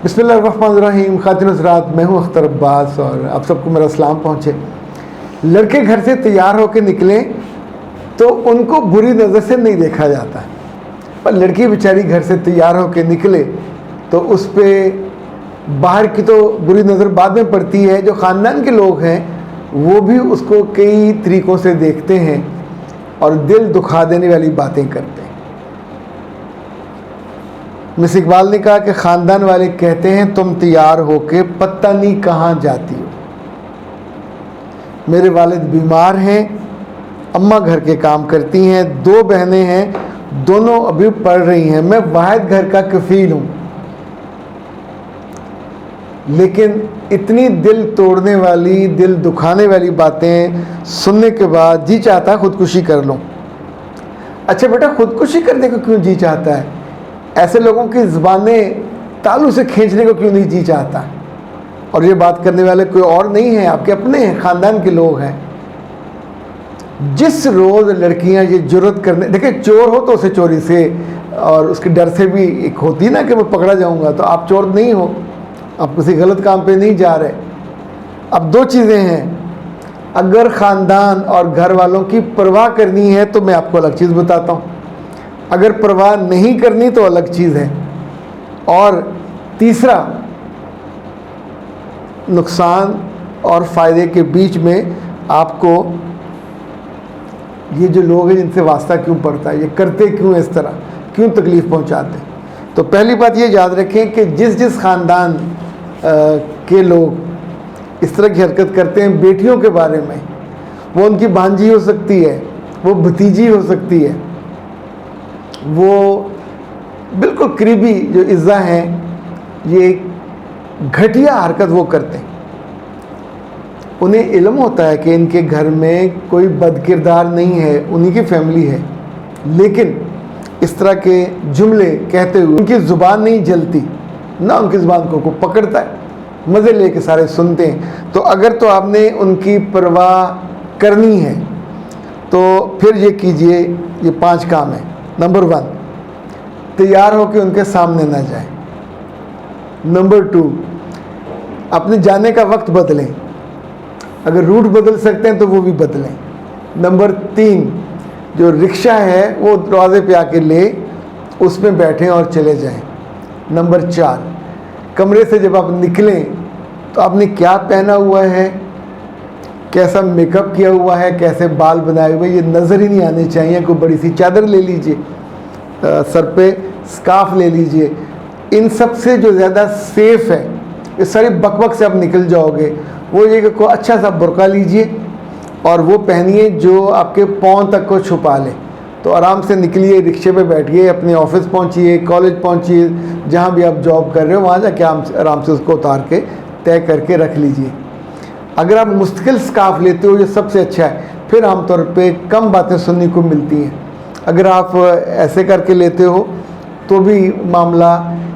बिस्मिल्लाहिर्रहमानिर्रहीम। खातिन हज़रात, मैं हूँ अख्तर अब्बास और आप सबको मेरा सलाम पहुँचे। लड़के घर से तैयार होकर निकलें तो उनको बुरी नज़र से नहीं देखा जाता, पर लड़की बेचारी घर से तैयार होकर निकले तो उस पर बाहर की तो बुरी नज़र बाद में पड़ती है। जो ख़ानदान के लोग हैं वो भी उसको कई तरीक़ों से देखते हैं और दिल दुखा देने वाली बातें करते हैं। मिस इकबाल ने कहा कि ख़ानदान वाले कहते हैं तुम तैयार होके पता नहीं कहाँ जाती हो। मेरे वालिद बीमार हैं, अम्मा घर के काम करती हैं, 2 बहनें हैं, दोनों अभी पढ़ रही हैं, मैं वाहिद घर का कफ़ील हूँ। लेकिन इतनी दिल तोड़ने वाली, दिल दुखाने वाली बातें सुनने के बाद जी चाहता है ख़ुदकुशी कर लूँ। अच्छा बेटा, ख़ुदकुशी करने को क्यों जी चाहता है? ऐसे लोगों की ज़बानें तालू से खींचने को क्यों नहीं जी चाहता? और ये बात करने वाले कोई और नहीं है, आपके अपने हैं, ख़ानदान के लोग हैं। जिस रोज़ लड़कियां ये जुर्रत करने, देखिए चोर हो तो उसे चोरी से और उसके डर से भी एक होती है ना कि मैं पकड़ा जाऊंगा, तो आप चोर नहीं हो, आप किसी गलत काम पे नहीं जा रहे। अब 2 चीज़ें हैं, अगर ख़ानदान और घर वालों की परवाह करनी है तो मैं आपको अलग चीज़ बताता हूँ, अगर परवाह नहीं करनी तो अलग चीज़ है। और तीसरा, नुकसान और फ़ायदे के बीच में आपको ये जो लोग हैं जिनसे वास्ता क्यों पड़ता है, ये करते क्यों इस तरह, क्यों तकलीफ़ पहुंचाते। तो पहली बात ये याद रखें कि जिस ख़ानदान के लोग इस तरह की हरकत करते हैं बेटियों के बारे में, वो उनकी भांजी हो सकती है, वो भतीजी हो सकती है, वो बिल्कुल करीबी जो इज़्ज़ा हैं, ये घटिया हरकत वो करते हैं। उन्हें इल्म होता है कि इनके घर में कोई बदकिरदार नहीं है, उन्हीं की फैमिली है, लेकिन इस तरह के जुमले कहते हुए उनकी ज़ुबान नहीं जलती, ना उनकी ज़ुबान को पकड़ता है, मज़े लेके सारे सुनते हैं। तो अगर तो आपने उनकी परवाह करनी है तो फिर ये कीजिए, ये 5 काम है। नंबर 1, तैयार होकर उनके सामने ना जाए। नंबर 2, अपने जाने का वक्त बदलें, अगर रूट बदल सकते हैं तो वो भी बदलें। नंबर 3, जो रिक्शा है वो दरवाज़े पे आके ले, उसमें बैठें और चले जाएं। नंबर 4, कमरे से जब आप निकलें तो आपने क्या पहना हुआ है, कैसा मेकअप किया हुआ है, कैसे बाल बनाए हुए, ये नज़र ही नहीं आने चाहिए। कोई बड़ी सी चादर ले लीजिए, सर पे स्कार्फ ले लीजिए। इन सब से जो ज़्यादा सेफ़ है, इस सारी बकबक से आप निकल जाओगे, वो ये कि कोई अच्छा सा बुर्का लीजिए और वो पहनिए जो आपके पाँव तक को छुपा ले। तो आराम से निकलिए, रिक्शे पे बैठिए, अपने ऑफिस पहुंचिए, कॉलेज पहुंचिए, जहां भी आप जॉब कर रहे हो वहां जाके आराम से उसको उतार के तय करके रख लीजिए। अगर आप मुस्तकिल स्कार्फ लेते हो, ये सबसे अच्छा है, फिर आमतौर पे कम बातें सुनने को मिलती हैं। अगर आप ऐसे करके लेते हो तो भी मामला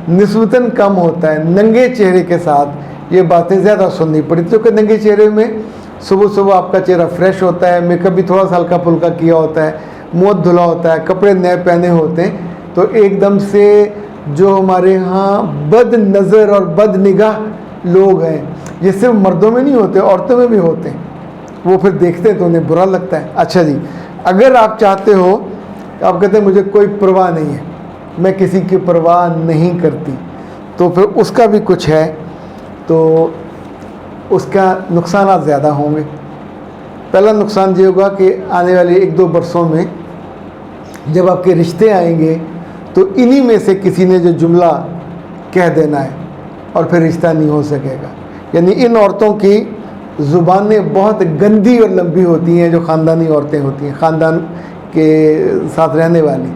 निस्बतन कम होता है। नंगे चेहरे के साथ ये बातें ज़्यादा सुननी पड़ती, क्योंकि नंगे चेहरे में सुबह सुबह आपका चेहरा फ्रेश होता है, मेकअप भी थोड़ा सा हल्का फुल्का किया होता है, मुँह धुला होता है, कपड़े नए पहने होते हैं, तो एकदम से जो हमारे यहाँ बद नज़र और बद निगाह लोग हैं, ये सिर्फ मर्दों में नहीं होते, औरतों में भी होते हैं, वो फिर देखते हैं तो उन्हें बुरा लगता है। अच्छा जी, अगर आप चाहते हो, आप कहते हैं मुझे कोई परवाह नहीं है, मैं किसी की परवाह नहीं करती, तो फिर उसका भी कुछ है, तो उसका नुकसान ज़्यादा होंगे। पहला नुकसान ये होगा कि आने वाले 1-2 बरसों में जब आपके रिश्ते आएंगे तो इन्हीं में से किसी ने जो जुमला कह देना है और फिर रिश्ता नहीं हो सकेगा। यानी इन औरतों की ज़ुबानें बहुत गंदी और लंबी होती हैं, जो ख़ानदानी औरतें होती हैं, ख़ानदान के साथ रहने वाली।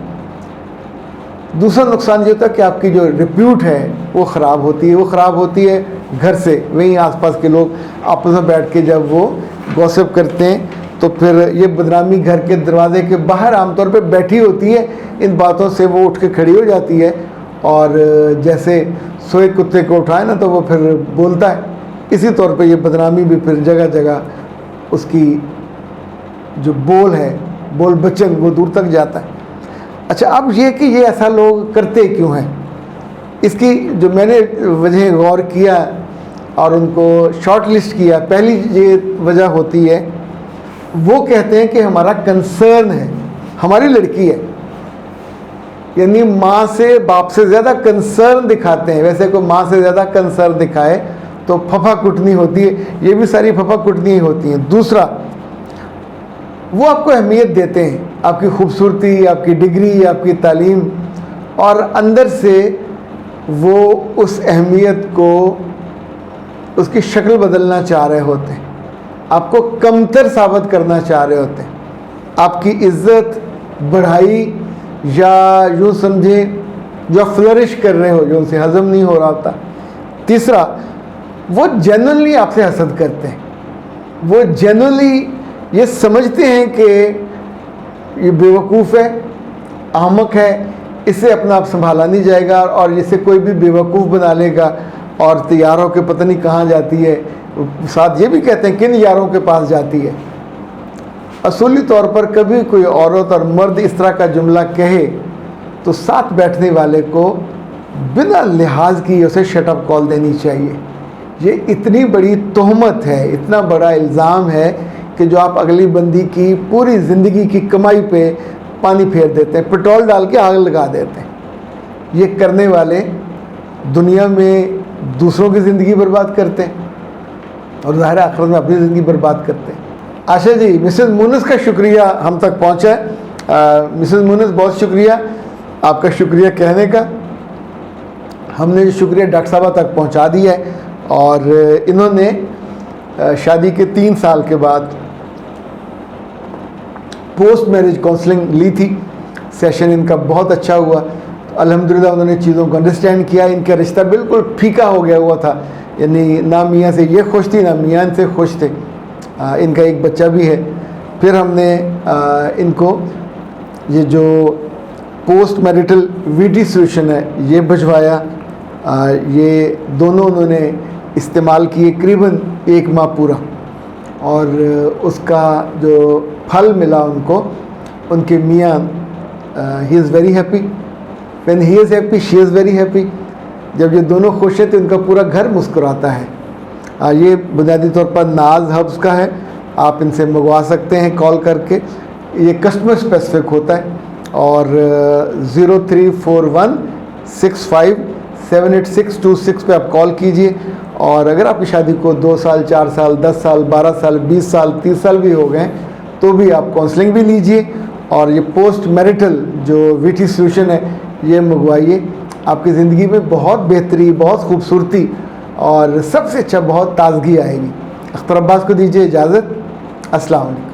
दूसरा नुकसान ये होता है कि आपकी जो रिप्यूट है वो ख़राब होती है। वो ख़राब होती है घर से, वहीं आसपास के लोग आपस में बैठ के जब वो गॉसिप करते हैं तो फिर ये बदनामी घर के दरवाजे के बाहर आमतौर पे बैठी होती है, इन बातों से वो उठ के खड़ी हो जाती है और जैसे सोए कुत्ते को उठाए ना तो वो फिर बोलता है। इसी तौर पे ये बदनामी भी फिर जगह जगह उसकी जो बोल है, बोल बचन, वो दूर तक जाता है। अच्छा, अब ये कि ये ऐसा लोग करते क्यों हैं, इसकी जो मैंने वजह गौर किया और उनको शॉर्ट लिस्ट किया, पहली ये वजह होती है, वो कहते हैं कि हमारा कंसर्न है, हमारी लड़की है, यानी माँ से बाप से ज़्यादा कंसर्न दिखाते हैं। वैसे कोई माँ से ज़्यादा कंसर्न दिखाए तो फफा कुटनी होती है, ये भी सारी फफा कुटनी ही होती हैं। दूसरा, वो आपको अहमियत देते हैं, आपकी खूबसूरती, आपकी डिग्री, आपकी तालीम, और अंदर से वो उस अहमियत को, उसकी शक्ल बदलना चाह रहे होते हैं, आपको कमतर साबित करना चाह रहे होते हैं, आपकी इज़्ज़त बढ़ाई, या यूँ समझे जो फ्लरिश कर रहे हो, जो उनसे हज़म नहीं हो रहा होता। तीसरा, वो जेन्युइनली आपसे हसद करते हैं, वो जेन्युइनली ये समझते हैं कि ये बेवकूफ़ है, अहमक है, इससे अपना आप संभाला नहीं जाएगा, और इसे कोई भी बेवकूफ़ बना लेगा और तैयार हो के पता नहीं कहाँ जाती है। साथ ये भी कहते हैं किन यारों के पास जाती है। असूली तौर पर कभी कोई औरत और मर्द इस तरह का जुमला कहे तो साथ बैठने वाले को बिना लिहाज की उसे शटअप कॉल देनी चाहिए। ये इतनी बड़ी तोहमत है, इतना बड़ा इल्ज़ाम है कि जो आप अगली बंदी की पूरी ज़िंदगी की कमाई पे पानी फेर देते हैं, पेट्रोल डाल के आग लगा देते हैं। ये करने वाले दुनिया में दूसरों की ज़िंदगी बर्बाद करते हैं और ज़ाहिर आखिरत में अपनी ज़िंदगी बर्बाद करते हैं। आशा जी, मिसेस मुनिस का शुक्रिया हम तक पहुँचा है। मिसेस मुनिस, बहुत शुक्रिया, आपका शुक्रिया कहने का। हमने जो शुक्रिया डॉक्टर साहबा तक पहुँचा दिया है, और इन्होंने शादी के 3 साल के बाद पोस्ट मैरिज काउंसलिंग ली थी। सेशन इनका बहुत अच्छा हुआ, तो अल्हम्दुलिल्लाह उन्होंने चीज़ों को अंडरस्टैंड किया। इनका रिश्ता बिल्कुल फीका हो गया हुआ था, यानी ना मियाँ से ये खुश थी ना मियाँ से खुश थे। इनका एक बच्चा भी है। फिर हमने इनको ये जो पोस्ट मैरिटल वीटी सोल्यूशन है ये भिजवाया। ये दोनों उन्होंने इस्तेमाल किए करीबन 1 माह पूरा, और उसका जो फल मिला उनको, उनके मियाँ, he is very happy, when he is happy she is very happy. जब ये दोनों खुश हैं तो इनका पूरा घर मुस्कुराता है। ये बुनियादी तौर पर नाज हब्स का है, आप इनसे मंगवा सकते हैं कॉल करके। ये कस्टमर स्पेसिफिक होता है, और 0341657826 पे आप कॉल कीजिए। और अगर आपकी शादी को 2 साल, 4 साल, 10 साल, 12 साल, 20 साल, 30 साल भी हो गए तो भी आप काउंसलिंग भी लीजिए, और ये पोस्ट मैरिटल जो वीटी सोल्यूशन है ये मंगवाइए। आपकी ज़िंदगी में बहुत बेहतरी, बहुत खूबसूरती, और सबसे अच्छा बहुत ताजगी आएगी। अख्तर अब्बास को दीजिए इजाज़त। अस्सलाम वालेकुम।